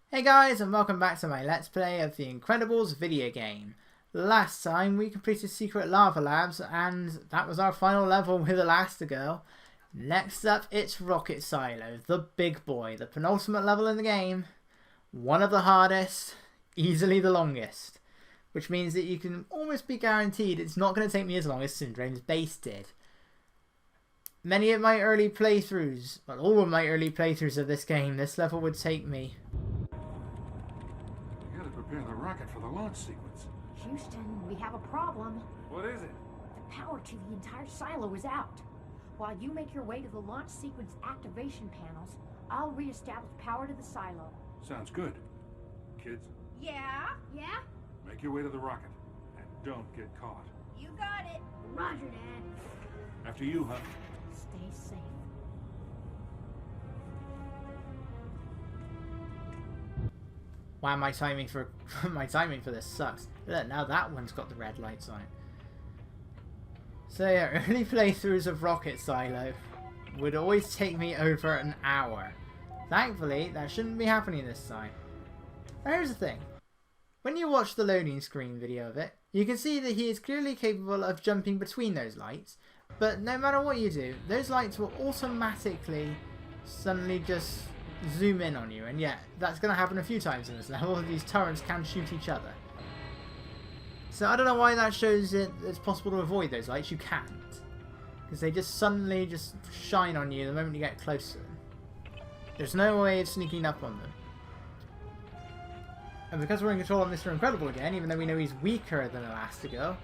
Hey guys, and welcome back to my Let's Play of the Incredibles video game. Last time we completed Secret Lava Labs and that was our final level with Elastigirl. Next up it's Rocket Silo, the big boy, the penultimate level in the game. One of the hardest, easily the longest. Which means that you can almost be guaranteed it's not going to take me as long as Syndrome's base did. Many of my early playthroughs, well all of my early playthroughs of this game, this level would take me Prepare the rocket for the launch sequence. Houston, we have a problem. What is it? The power to the entire silo is out. While you make your way to the launch sequence activation panels, I'll reestablish power to the silo. Sounds good. Kids, Yeah? make your way to the rocket. And don't get caught. You got it. Roger, Dad. After you, huh? Stay safe. Wow, my timing for this sucks. Look, now that one's got the red lights on it. So yeah, early playthroughs of Rocket Silo would always take me over an hour. Thankfully, that shouldn't be happening this time. Now here's the thing. When you watch the loading screen video of it, you can see that he is clearly capable of jumping between those lights, but no matter what you do, those lights will automatically suddenly just zoom in on you, and yeah, that's going to happen a few times in this level. These turrets can shoot each other. So I don't know why that shows it it's possible to avoid those lights. You can't. Because they just suddenly just shine on you the moment you get close to them. There's no way of sneaking up on them. And because we're in control of Mr. Incredible again, even though we know he's weaker than Elastigirl,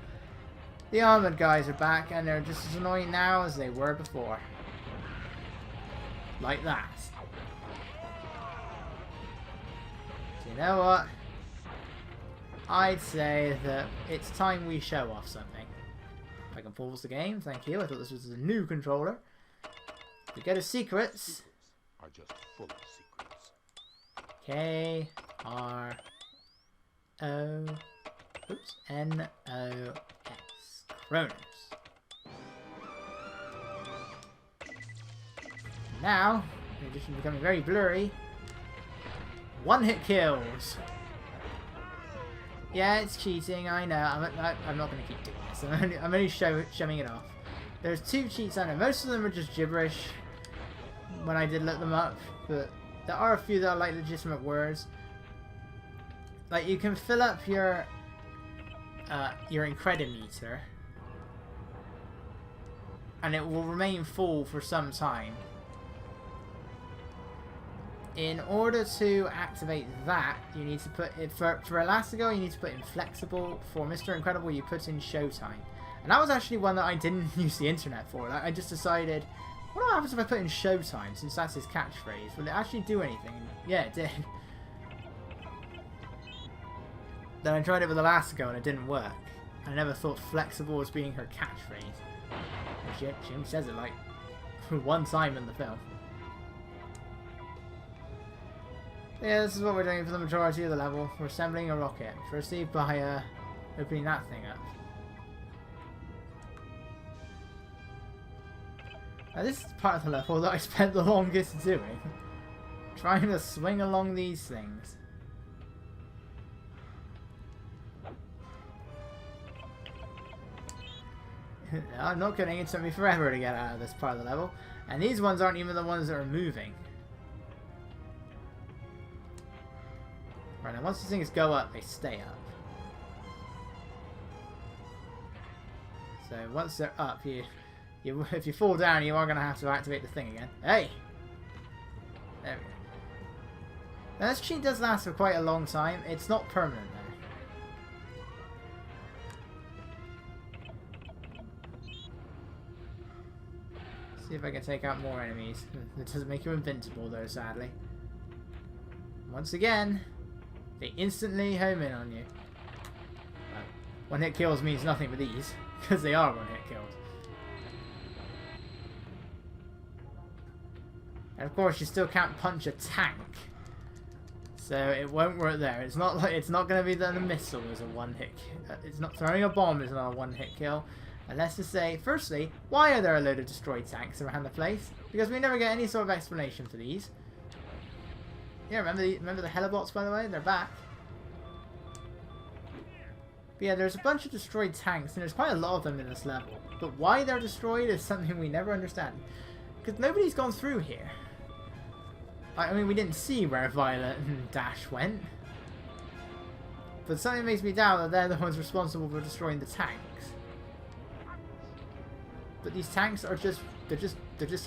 the armored guys are back and they're just as annoying now as they were before. Like that. You know what? I'd say that it's time we show off something. If I can pause the game, thank you. I thought this was a new controller. We go to secrets. Are just full of secrets. K R O oops N O S Kronos. Now, in addition to becoming very blurry, one-hit kills. Yeah, it's cheating, I know. I'm not going to keep doing this. I'm only showing it off. There's two cheats I know. Most of them are just gibberish when I did look them up, but there are a few that are like legitimate words. Like you can fill up your Incredimeter and it will remain full for some time. In order to activate that, you need to put it for Elastigirl. You need to put in flexible. For Mr. Incredible, you put in Showtime, and that was actually one that I didn't use the internet for. Like, I just decided, what happens if I put in Showtime, since that's his catchphrase? Will it actually do anything? Yeah, it did. Then I tried it with Elastigirl and it didn't work. I never thought flexible was being her catchphrase. She only says it like one time in the film. Yeah, this is what we're doing for the majority of the level. We're assembling a rocket. Firstly by opening that thing up. Now this is part of the level that I spent the longest doing. Trying to swing along these things. No, I'm not kidding, it took me forever to get out of this part of the level. And these ones aren't even the ones that are moving. Right, now once these things go up, they stay up. So once they're up, if you fall down, you are going to have to activate the thing again. Hey! There we go. Now this cheat does last for quite a long time. It's not permanent though. See if I can take out more enemies. It doesn't make you invincible though, sadly. Once again, they instantly home in on you. Well, one-hit kills means nothing with these, because they are one-hit kills. And of course, you still can't punch a tank, so it won't work there. It's not like going to be that a missile is a one-hit. It's not throwing a bomb is not a one-hit kill. And let's just say, firstly, why are there a load of destroyed tanks around the place? Because we never get any sort of explanation for these. Yeah, remember the helibots, by the way? They're back. But yeah, there's a bunch of destroyed tanks, and there's quite a lot of them in this level. But why they're destroyed is something we never understand. Because nobody's gone through here. I mean, we didn't see where Violet and Dash went. But something makes me doubt that they're the ones responsible for destroying the tanks. But these tanks are just, they're just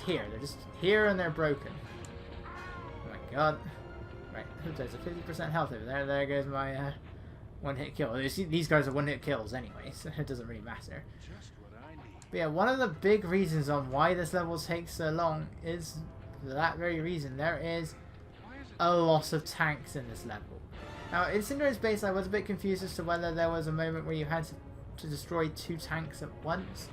here. They're just here and they're broken. Oh my god. Right, there's a 50% health over there. There goes my one-hit kill. These guys are one-hit kills anyway, so it doesn't really matter. Just what I need. But yeah, one of the big reasons on why this level takes so long is for that very reason. There is a lot of tanks in this level. Now, in Cinderella's base, I was a bit confused as to whether there was a moment where you had to destroy 2 tanks at once.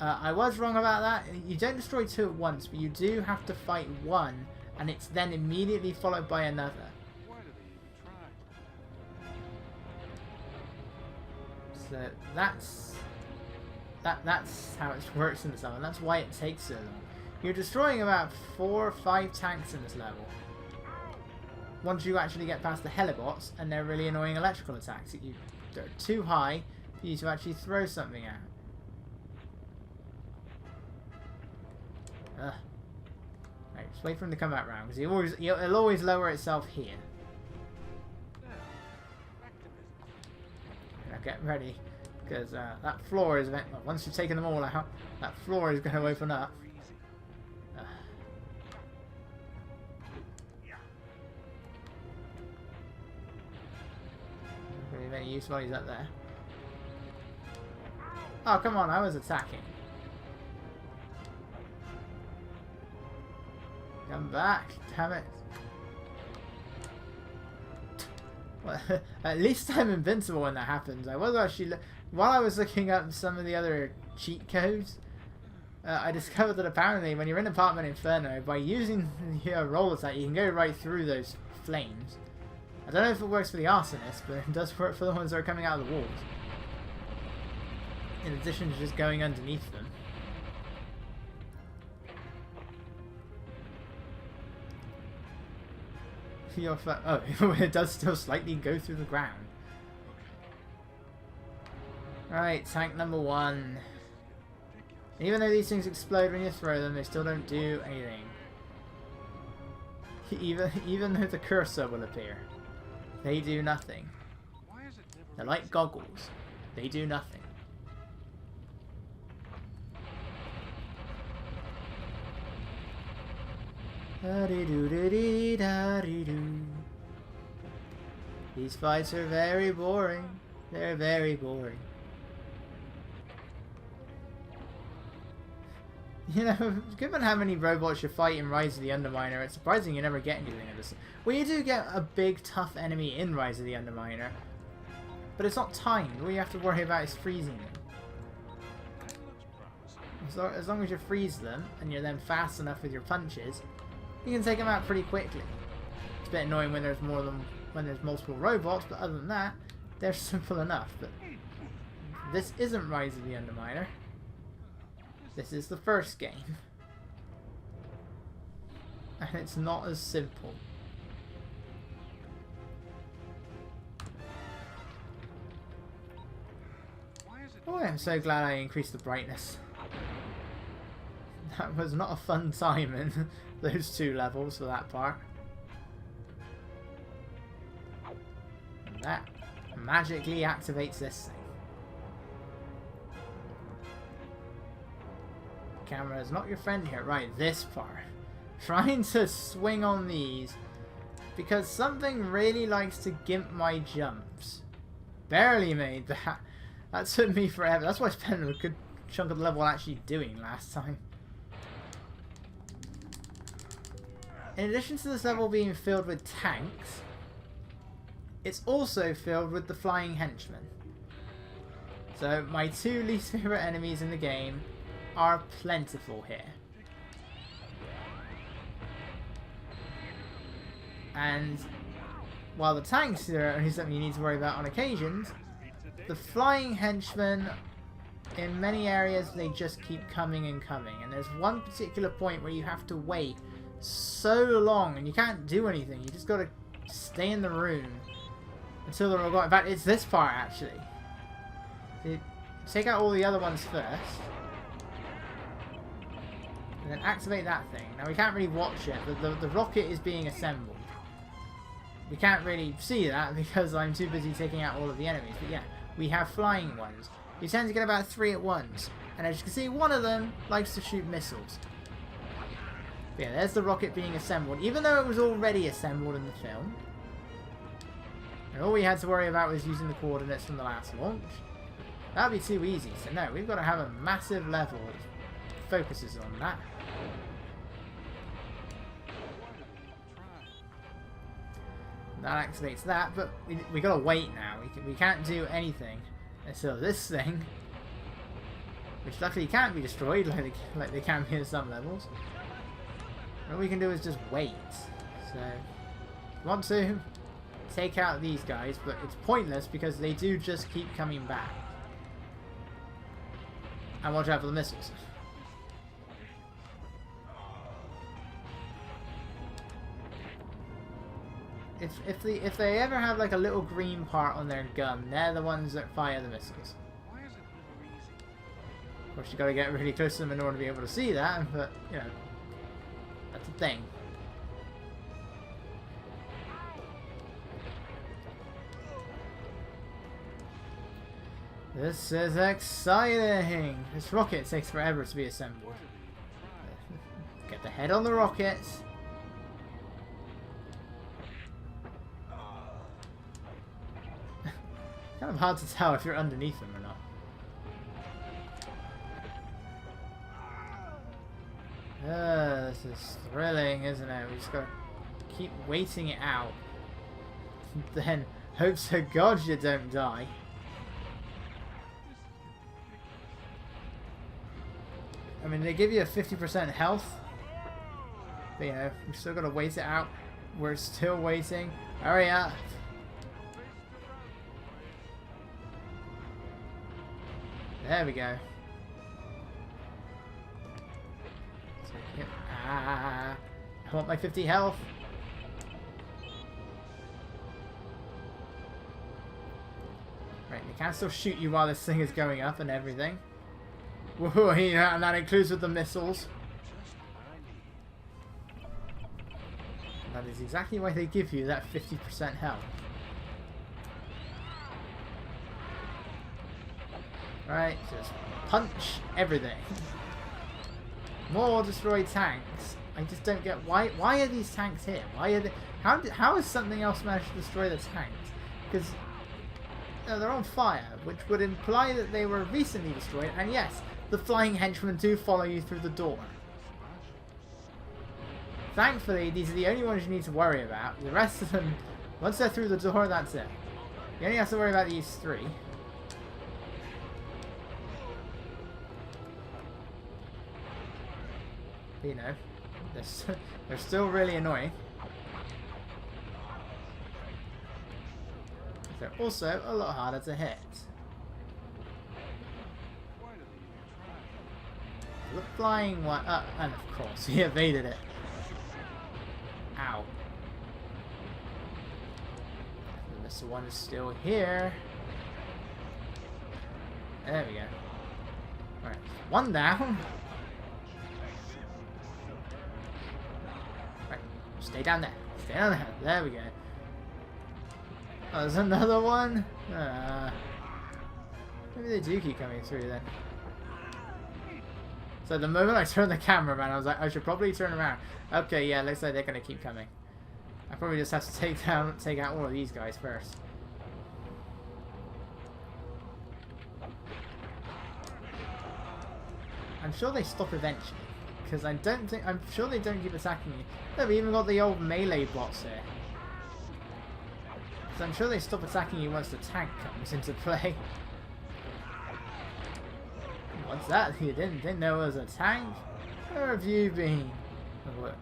I was wrong about that. You don't destroy 2 at once, but you do have to fight one, and it's then immediately followed by another. Why do they even try? So that's how it works in this level, and that's why it takes so long. You're destroying about 4 or 5 tanks in this level. Once you actually get past the helibots, and they're really annoying electrical attacks. They're too high for you to actually throw something at. Ugh. Right, just wait for him to come back round, because it'll always lower itself here. Now, back to business. Now get ready, because that floor is, once you've taken them all out, that floor is going to open up. Freezing. Really any use while he's up there. Oh, come on, I was attacking. Come back, damn it. Well, at least I'm invincible when that happens. I was actually, while I was looking up some of the other cheat codes, I discovered that apparently when you're in Apartment Inferno, by using the roll attack, you can go right through those flames. I don't know if it works for the arsonists, but it does work for the ones that are coming out of the walls. In addition to just going underneath them. Oh, it does still slightly go through the ground. Alright, tank number 1. Even though these things explode when you throw them, they still don't do anything. Even though the cursor will appear. They do nothing. Why is it never They're like goggles. They do nothing. These fights are very boring. They're very boring. You know, given how many robots you fight in Rise of the Underminer, it's surprising you never get anything of this. Well, you do get a big, tough enemy in Rise of the Underminer, but it's not timed. All you have to worry about is freezing them. That looks promising. So, as long as you freeze them, and you're then fast enough with your punches, you can take them out pretty quickly. It's a bit annoying when there's multiple robots, but other than that, they're simple enough. But this isn't Rise of the Underminer. This is the first game. And it's not as simple. Why is it Oh, I'm so glad I increased the brightness. That was not a fun time in those 2 levels for that part. And that magically activates this thing. Camera is not your friend here. Right, this part. Trying to swing on these because something really likes to gimp my jumps. Barely made that. That took me forever. That's what I spent a good chunk of the level actually doing last time. In addition to this level being filled with tanks, it's also filled with the flying henchmen. So my 2 least favorite enemies in the game are plentiful here. And while the tanks are only something you need to worry about on occasions, the flying henchmen, in many areas, they just keep coming and coming. And there's one particular point where you have to wait so long, and you can't do anything. You just gotta stay in the room until they're all gone. In fact, it's this part actually. So take out all the other ones first, and then activate that thing. Now we can't really watch it, but the rocket is being assembled. We can't really see that because I'm too busy taking out all of the enemies. But yeah, we have flying ones. You tend to get about 3 at once. And as you can see, one of them likes to shoot missiles. But yeah, there's the rocket being assembled. Even though it was already assembled in the film. And all we had to worry about was using the coordinates from the last launch. That would be too easy. So no, we've got to have a massive level that focuses on that. That activates that, but we gotta wait now. We can't do anything until this thing, which luckily can't be destroyed like they can be in some levels. All we can do is just wait. So, want to take out these guys, but it's pointless because they do just keep coming back. And watch out for the missiles. If they ever have like a little green part on their gun, they're the ones that fire the missiles. Why is it never easy? Of course, you got to get really close to them in order to be able to see that, but you know, that's the thing. This is exciting! This rocket takes forever to be assembled. Get the head on the rocket. Kind of hard to tell if you're underneath them or not. This is thrilling, isn't it? We just gotta keep waiting it out. Then hope to God you don't die. I mean, they give you a 50% health. But you know, we still gotta wait it out. We're still waiting. Hurry up! There we go. I want my 50 health. Right, they can still shoot you while this thing is going up and everything. Whoa, yeah, and that includes with the missiles. That is exactly why they give you that 50% health. Right, just punch everything. More destroyed tanks. I just don't get why are these tanks here? Why are they, how has something else managed to destroy the tanks? Because they're on fire, which would imply that they were recently destroyed. And yes, the flying henchmen do follow you through the door. Thankfully, these are the only ones you need to worry about. The rest of them, once they're through the door, that's it. You only have to worry about these 3. You know, they're still really annoying. They're also a lot harder to hit. The flying one, and of course he evaded it. Ow. The missile one is still here. There we go. Alright, one down. Stay down there. Stay down there. There we go. Oh, there's another one? Maybe they do keep coming through then. So the moment I turned the camera around, I was like, I should probably turn around. Okay, yeah, looks like they're going to keep coming. I probably just have to take out all of these guys first. I'm sure they stop eventually. Because I'm sure they don't keep attacking you. Look, we even got the old melee bots here. So I'm sure they stop attacking you once the tank comes into play. What's that? You didn't know it was a tank? Where have you been? Oh, what,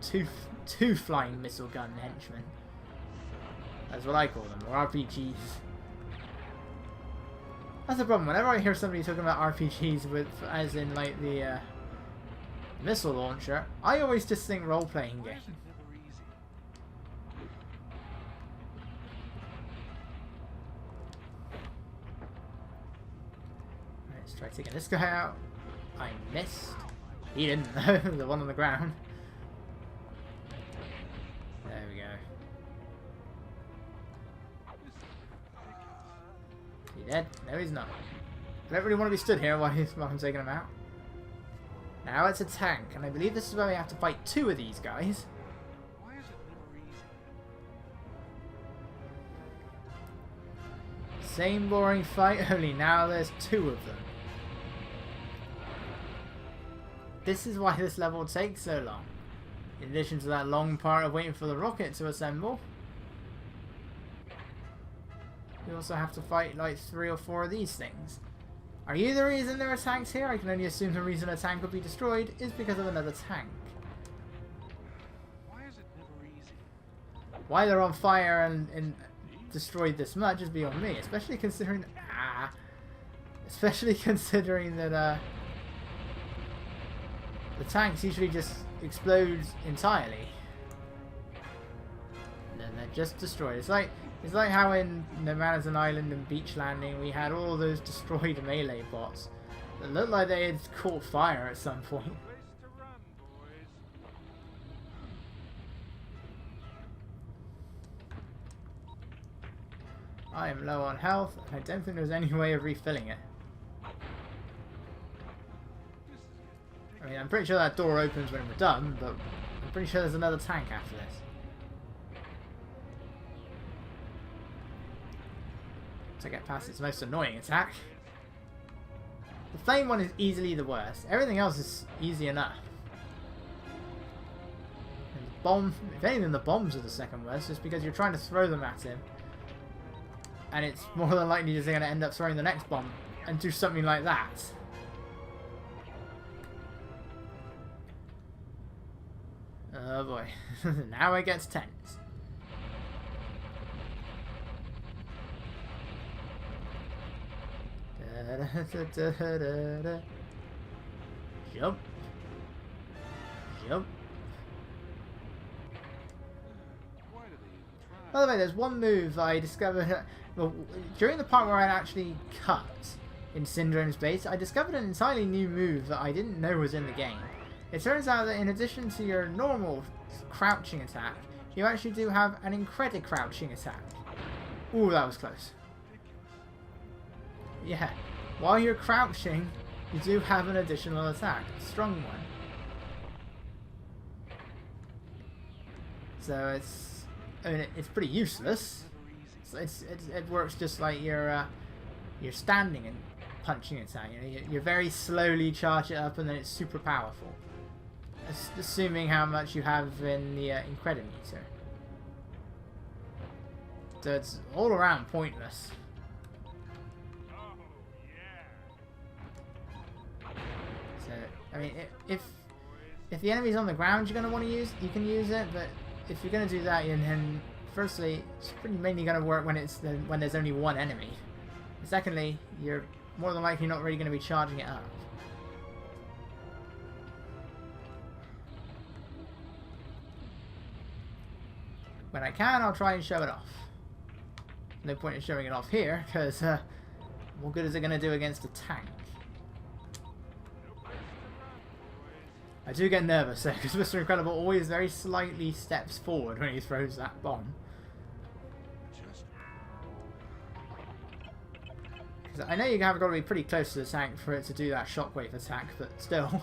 two flying missile gun henchmen. That's what I call them, or RPGs. That's the problem. Whenever I hear somebody talking about RPGs with, as in like the Missile launcher. I always just think role-playing Why game. is it never easy? Right, let's try taking this guy out. I missed. He didn't though. The one on the ground. There we go. Is he dead? No, he's not. I don't really want to be stood here while I'm taking him out. Now it's a tank, and I believe this is where we have to fight 2 of these guys. Why is it never easy? Same boring fight, only now there's 2 of them. This is why this level takes so long. In addition to that long part of waiting for the rocket to assemble. You also have to fight like 3 or 4 of these things. Are you the reason there are tanks here? I can only assume the reason a tank would be destroyed is because of another tank. Why is it never easy? Why they're on fire and destroyed this much is beyond me, especially considering that the tanks usually just explode entirely. And then they're just destroyed. It's like how in No Man's an Island and Beach Landing we had all those destroyed melee bots that looked like they had caught fire at some point. Place to run, boys. I am low on health, and I don't think there's any way of refilling it. I mean, I'm pretty sure that door opens when we're done, but I'm pretty sure there's another tank after this. To get past its most annoying attack. The flame one is easily the worst. Everything else is easy enough. And the bomb, if anything, the bombs are the second worst, just because you're trying to throw them at him. And it's more than likely you're going to end up throwing the next bomb and do something like that. Oh boy. Now it gets tense. Jump. Jump. Why do they even try? By the way, there's one move I discovered well, during the part where I actually cut in Syndrome's base. I discovered an entirely new move that I didn't know was in the game. It turns out that in addition to your normal crouching attack, you actually do have an incredible crouching attack. Ooh, that was close. Yeah, while you're crouching, you do have an additional attack, a strong one. So it's pretty useless. So it works just like your standing and punching attack. You know, you very slowly charge it up, and then it's super powerful. Assuming how much you have in the Incredimeter. So it's all around pointless. Oh, yeah. So I mean, if the enemy's on the ground, you're gonna want to use. You can use it, but if you're gonna do that, then firstly, it's pretty mainly gonna work when when there's only one enemy. And secondly, you're more than likely not really gonna be charging it up. When I can, I'll try and show it off. No point in showing it off here, because what good is it going to do against a tank? I do get nervous there, because Mr. Incredible always very slightly steps forward when he throws that bomb. Because I know you have got to be pretty close to the tank for it to do that shockwave attack, but still.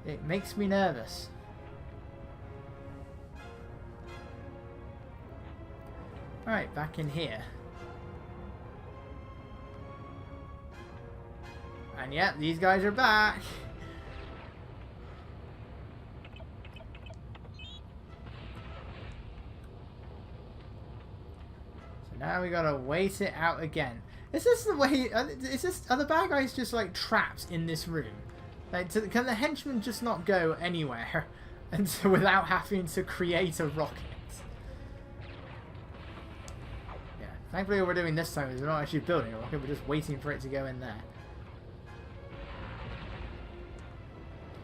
It makes me nervous. Alright, back in here. And yep, these guys are back. So now we gotta wait it out again. Is this the way? Are the bad guys just like trapped in this room? Like, can the henchmen just not go anywhere until without having to create a rocket? Thankfully what we're doing this time is we're not actually building a rocket, we're just waiting for it to go in there.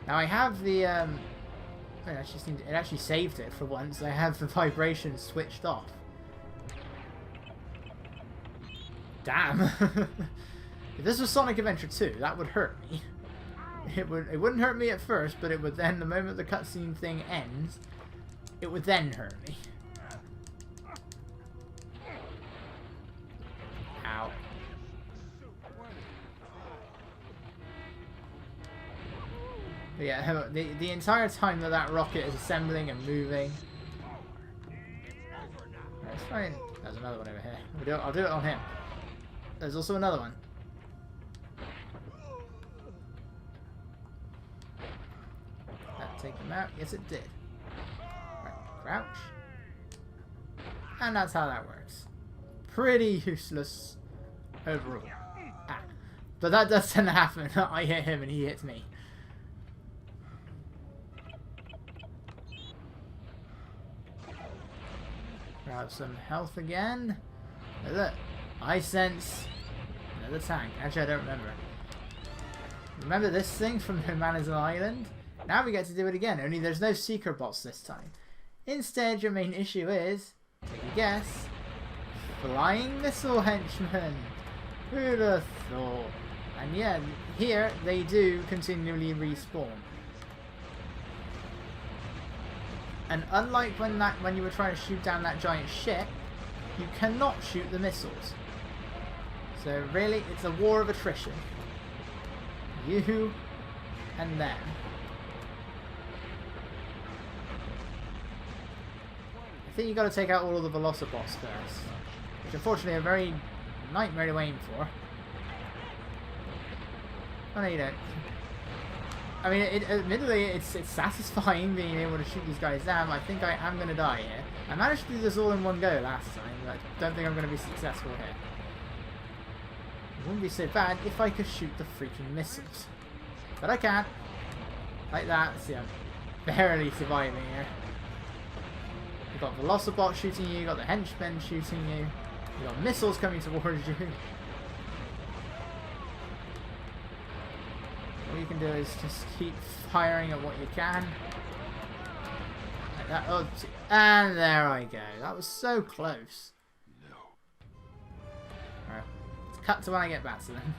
Now I have the it actually saved it for once. I have the vibration switched off. Damn. If this was Sonic Adventure 2, that would hurt me. It wouldn't hurt me at first, but it would then, the moment the cutscene thing ends, it would then hurt me. Ow. But yeah, the entire time that that rocket is assembling and moving. Let's try and... There's another one over here. I'll do it on him. There's also another one. That take him out? Yes, it did. Right, crouch. And that's how that works. Pretty useless overall. Ah. But that does tend to happen. I hit him and he hits me. Grab some health again. Look, I sense another tank. Actually, I don't remember. Remember this thing from Humanity's Island? Now we get to do it again, only there's no secret bots this time. Instead, your main issue is, take a guess, flying missile henchmen. Who'd have thought? And yeah, here they do continually respawn. And unlike when you were trying to shoot down that giant ship, you cannot shoot the missiles. So really, it's a war of attrition. You and them. I think you got to take out all of the Velocibots first, which unfortunately are very nightmare to aim for. Oh no, you don't. I mean, admittedly, it's satisfying being able to shoot these guys down. I think I am going to die here. I managed to do this all in one go last time, but I don't think I'm going to be successful here. It wouldn't be so bad if I could shoot the freaking missiles. But I can't. Like that. See, I'm barely surviving here. You've got Velocibot shooting you, you've got the henchmen shooting you, you've got missiles coming towards you. All you can do is just keep firing at what you can. Like that. Oh, and there I go. That was so close. No. Alright. Let's cut to when I get back to them.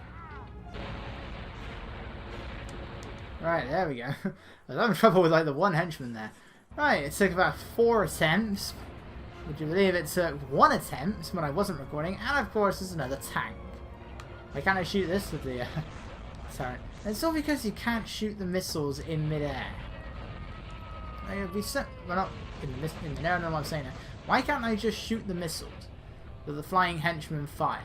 Right, there we go. I was having trouble with like the one henchman there. Right, it took about 4 attempts. Would you believe it took 1 attempt when I wasn't recording? And of course there's another tank. Why can't I shoot this with the turret? It's all because you can't shoot the missiles in midair. Like, it'd be so, well, not in the air, I don't know what I'm saying now. Why can't I just shoot the missiles that the flying henchmen fire?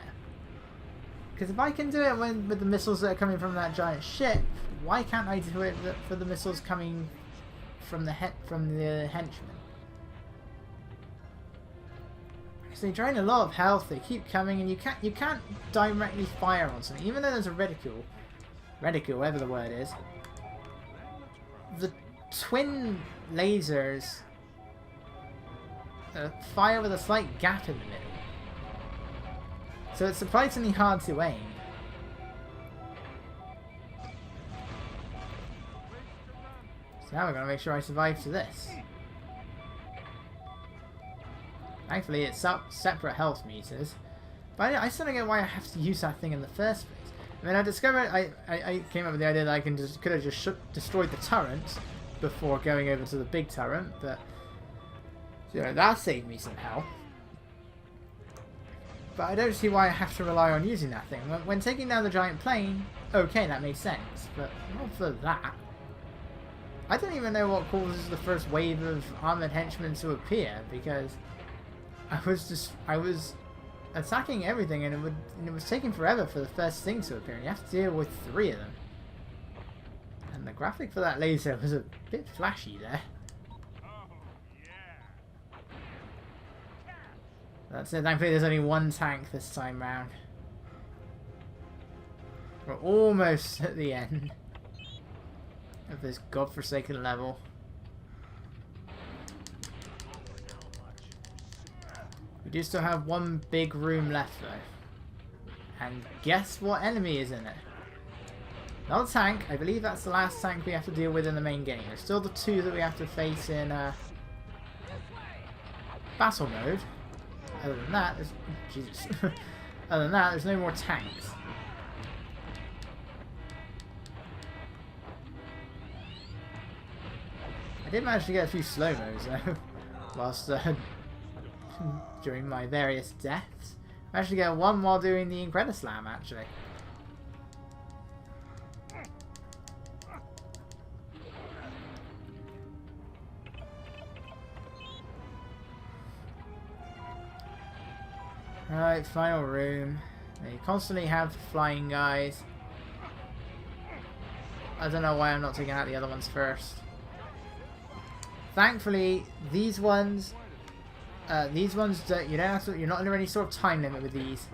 Because if I can do it with the missiles that are coming from that giant ship, why can't I do it for the missiles coming from the henchmen? So they drain a lot of health. They keep coming, and you can't directly fire on something, even though there's a reticule, whatever the word is. The twin lasers fire with a slight gap in the middle, so it's surprisingly hard to aim. So now we're going to make sure I survive to this. Thankfully it's separate health meters. But I still don't get why I have to use that thing in the first place. I mean, I discovered, I came up with the idea that I could have just destroyed the turret before going over to the big turret, but you know, that saved me some health. But I don't see why I have to rely on using that thing. When taking down the giant plane, okay, that makes sense, but not for that. I don't even know what causes the first wave of armored henchmen to appear, because I was attacking everything, and it was taking forever for the first thing to appear. And you have to deal with 3 of them. And the graphic for that laser was a bit flashy there. Oh, yeah. That's it. Thankfully, there's only 1 tank this time round. We're almost at the end of this godforsaken level. We do still have 1 big room left though. And guess what enemy is in it? Another tank. I believe that's the last tank we have to deal with in the main game. There's still the 2 that we have to face in battle mode. Other than that, there's... Jesus. Other than that, there's no more tanks. I did manage to get a few slow-mos though, whilst during my various deaths. I managed to get one while doing the Incredislam, actually. Alright, final room. They constantly have flying guys. I don't know why I'm not taking out the other ones first. Thankfully, these ones that you don't have to, you're not under any sort of time limit with these.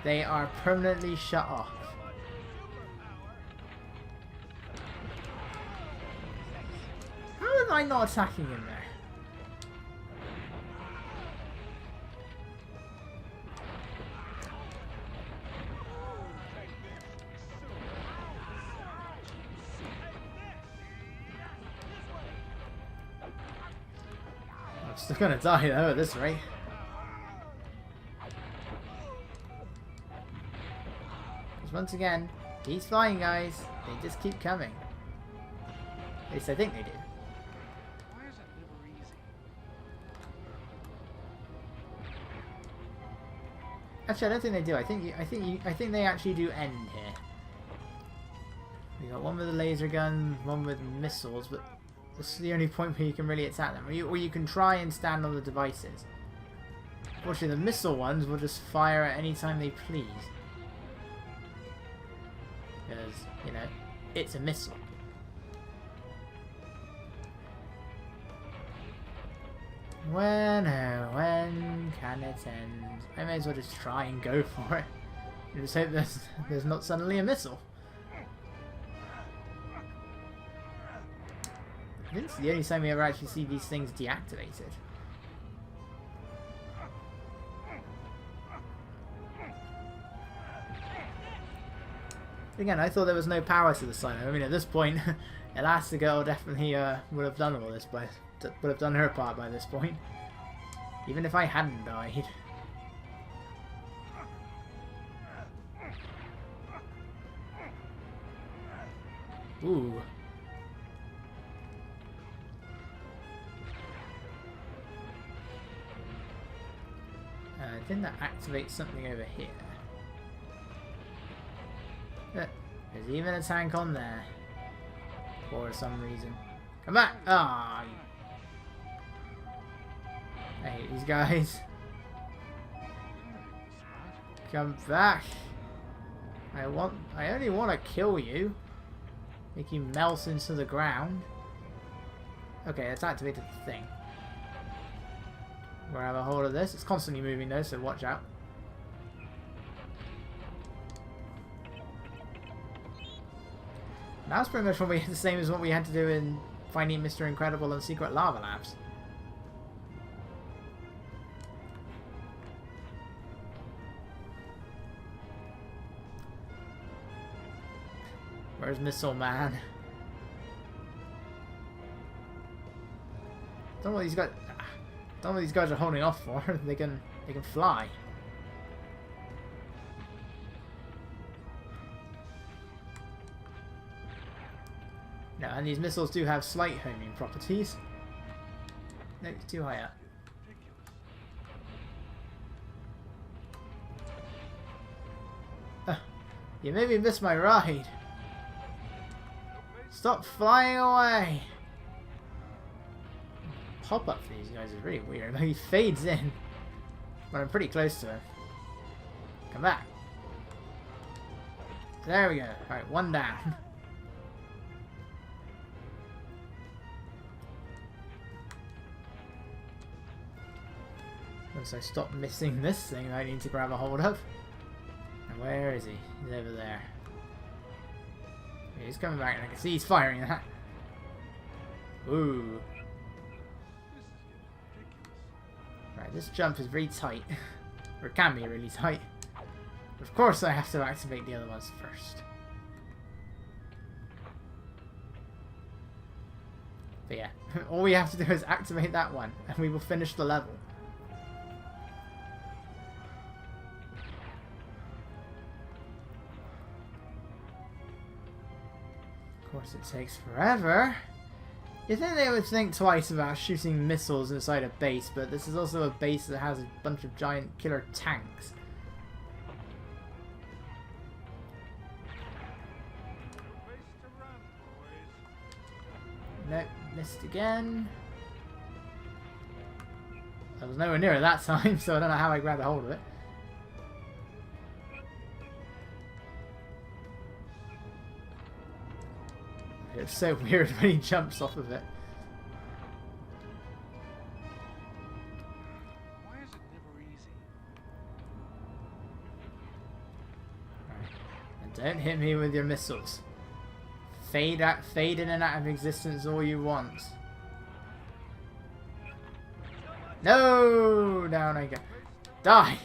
They are permanently shut off. How am I not attacking him there? Still gonna die though at this rate. Because once again, these flying guys, they just keep coming. At least I think they do. Why is it never easy? Actually, I don't think they do. I think they actually do end here. We got one with a laser gun, one with missiles, but this is the only point where you can really attack them. Or you can try and stand on the devices. Fortunately, the missile ones will just fire at any time they please. Because, you know, it's a missile. When can it end? I may as well just try and go for it. And just hope there's not suddenly a missile. This is the only time we ever actually see these things deactivated. Again, I thought there was no power to the silo. I mean, at this point, Elastigirl definitely would have done all this, would have done her part by this point. Even if I hadn't died. Ooh. Didn't that activate something over here? Look, there's even a tank on there. For some reason. Come back! Ah! I hate these guys. Come back! I only want to kill you. Make you melt into the ground. Okay, let's activate the thing. Grab a hold of this. It's constantly moving though, so watch out. That's pretty much the same as what we had to do in finding Mr. Incredible and Secret Lava Labs. Where's Missile Man? Don't know what these guys. Don't know what these guys are holding off for. They can fly. No, and these missiles do have slight homing properties. No, it's too high up. You made me miss my ride. Stop flying away. Pop-up for these guys is really weird. He fades in, but I'm pretty close to him. Come back. There we go. Alright, one down. Once I stop missing this thing I need to grab a hold of. And where is he? He's over there. He's coming back and I can see he's firing that. Ooh. Right, this jump is really tight. Or it can be really tight. Of course I have to activate the other ones first. But yeah, all we have to do is activate that one, and we will finish the level. Of course, it takes forever. You'd think they would think twice about shooting missiles inside a base, but this is also a base that has a bunch of giant killer tanks. Nope, missed again. I was nowhere near it that time, so I don't know how I grabbed a hold of it. It's so weird when he jumps off of it. Why is it never easy? Right. And don't hit me with your missiles. Fade in and out of existence all you want. No! Down I go. Die!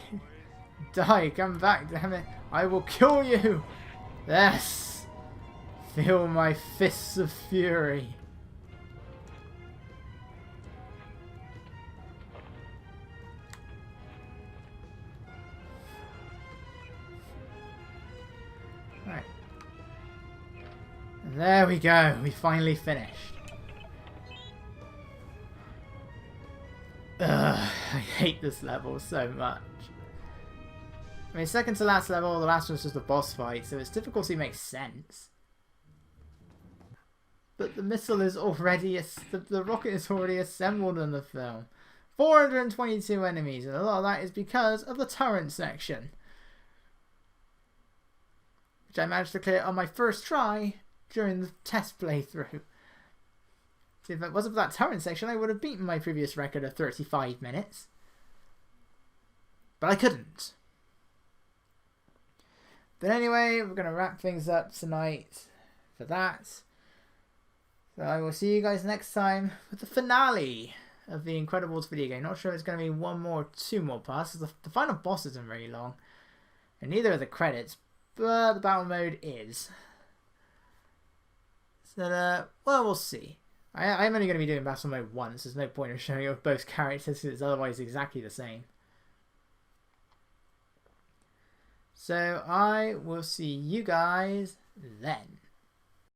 Die! Come back, damn it! I will kill you! Yes! Feel my fists of fury. Right. And there we go. We finally finished. Ugh, I hate this level so much. I mean, second to last level, the last one's just a boss fight, so its difficulty makes sense. But the missile is already, the rocket is already assembled in the film. 422 enemies, and a lot of that is because of the turret section. Which I managed to clear on my first try during the test playthrough. See, if it wasn't for that turret section, I would have beaten my previous record of 35 minutes. But I couldn't. But anyway, we're going to wrap things up tonight for that. So I will see you guys next time with the finale of the Incredibles video game. Not sure if it's going to be one more or two more parts. The final boss isn't very long. And neither are the credits. But the battle mode is. So, well, we'll see. I'm only going to be doing battle mode once. There's no point in showing you both characters because it's otherwise exactly the same. So I will see you guys then.